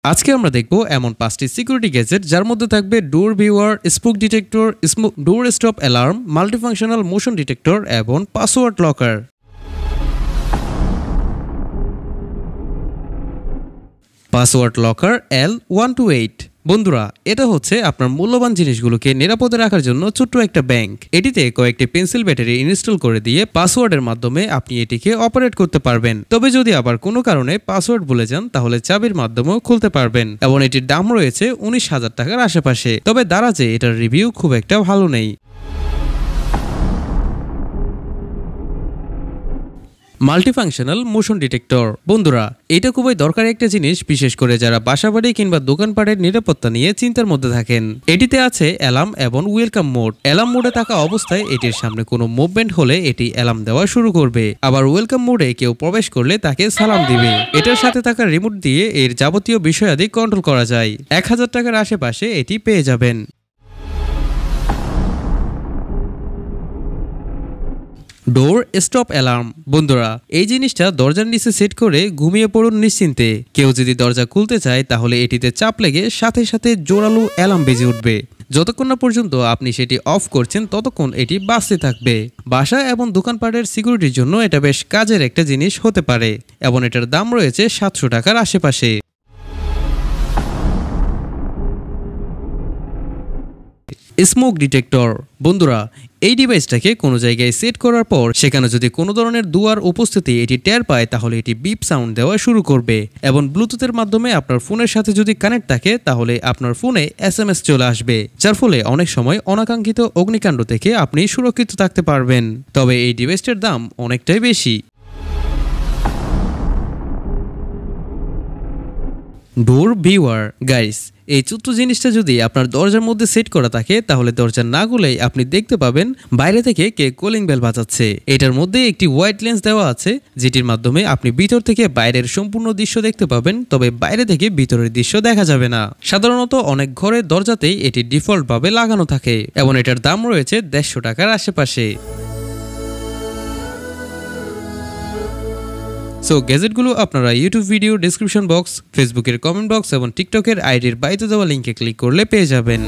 আজকে আমরা দেখব এমন 5টি সিকিউরিটি গ্যাজেট যার মধ্যে থাকবে door viewer, smoke detector, door stop alarm, multifunctional motion detector এবং password locker. Password locker L128। বন্ধুরা, এটা হচ্ছে আপনার মূল্যবান জিনিসগুলোকে নিরাপদে রাখার জন্য ছোট্ট একটা ব্যাংক। এটিতে কয়েকটি পেন্সিল ব্যাটারি ইনস্টল করে দিয়ে পাসওয়ার্ডের মাধ্যমে আপনি এটিকে অপারেট করতে পারবেন। তবে যদি আবার কোনো কারণে পাসওয়ার্ড ভুলে যান তাহলে চাবির মাধ্যমেও খুলতে পারবেন এবং এটির দাম রয়েছে 19,000 টাকার আশেপাশে। তবে দারাজে এটার রিভিউ খুব একটা ভালো নেই। Multifunctional motion detector. বন্ধুরা, এটা খুবই দরকারি একটা জিনিস, বিশেষ করে যারা বাসাবাড়ি কিংবা দোকানপাটের নিরাপত্তা নিয়ে চিন্তার মধ্যে থাকেন। এটিতে আছে অ্যালার্ম এবং ওয়েলকাম মোড। অ্যালার্ম মোডে থাকা অবস্থায় এটির সামনে কোনো মুভমেন্ট হলে এটি অ্যালার্ম দেওয়া শুরু করবে, আবার ওয়েলকাম মোডে কেউ প্রবেশ করলে তাকে সালাম দিবে। এটার সাথে থাকা রিমোট দিয়ে এর যাবতীয় বিষয়াদি কন্ট্রোল করা যায়। 1000 টাকার আশেপাশে এটি পেয়ে যাবেন। ডোর স্টপ অ্যালার্ম। বন্ধুরা, এই জিনিসটা দরজার নিচে সেট করে ঘুমিয়ে পড়ুন নিশ্চিন্তে। কেউ যদি দরজা খুলতে চায় তাহলে এটিতে চাপ লেগে সাথে সাথে জোরালো অ্যালার্ম বেজে উঠবে। যতক্ষণ না পর্যন্ত আপনি সেটি অফ করছেন ততক্ষণ এটি বাজতে থাকবে। বাসা এবং দোকানপাটের সিকিউরিটির জন্য এটা বেশ কাজের একটা জিনিস হতে পারে এবং এটার দাম রয়েছে 700 টাকার আশেপাশে। Smoke detector. বন্ধুরা, এই ডিভাইসটাকে কোনো জায়গায় সেট করার পর সেখানে যদি কোনো ধরনের ধোঁয়ার উপস্থিতি এটি টের পায় তাহলে এটি বিপ সাউন্ড দেওয়া শুরু করবে এবং ব্লুটুথের মাধ্যমে আপনার ফোনের সাথে যদি কানেক্ট থাকে তাহলে আপনার ফোনে SMS চলে আসবে, যার ফলে অনেক সময় অনাকাঙ্ক্ষিত অগ্নিকাণ্ড থেকে আপনি সুরক্ষিত থাকতে পারবেন। তবে এই ডিভাইসটার দাম অনেকটাই বেশি। ডোর ভিউয়ার। গাইস, এই ছোট্ট জিনিসটা যদি আপনার দরজার মধ্যে সেট করা থাকে তাহলে দরজা না খুলেই আপনি দেখতে পাবেন বাইরে থেকে কে কলিং বেল বাজাচ্ছে। এটার মধ্যে একটি হোয়াইট লেন্স দেওয়া আছে যেটির মাধ্যমে আপনি ভিতর থেকে বাইরের সম্পূর্ণ দৃশ্য দেখতে পাবেন, তবে বাইরে থেকে ভিতরের দৃশ্য দেখা যাবে না। সাধারণত অনেক ঘরের দরজাতেই এটি ডিফল্ট ভাবে লাগানো থাকে এবং এটার দাম রয়েছে 150 টাকার আশেপাশে। সো গ্যাজেটগুলো আপনারা ইউটিউব ভিডিও ডেসক্রিপশন বক্স, ফেসবুকের কমেন্ট বক্স এবং টিকটকের আইডির বাইরে দেওয়া লিঙ্কে ক্লিক করলে পেয়ে যাবেন।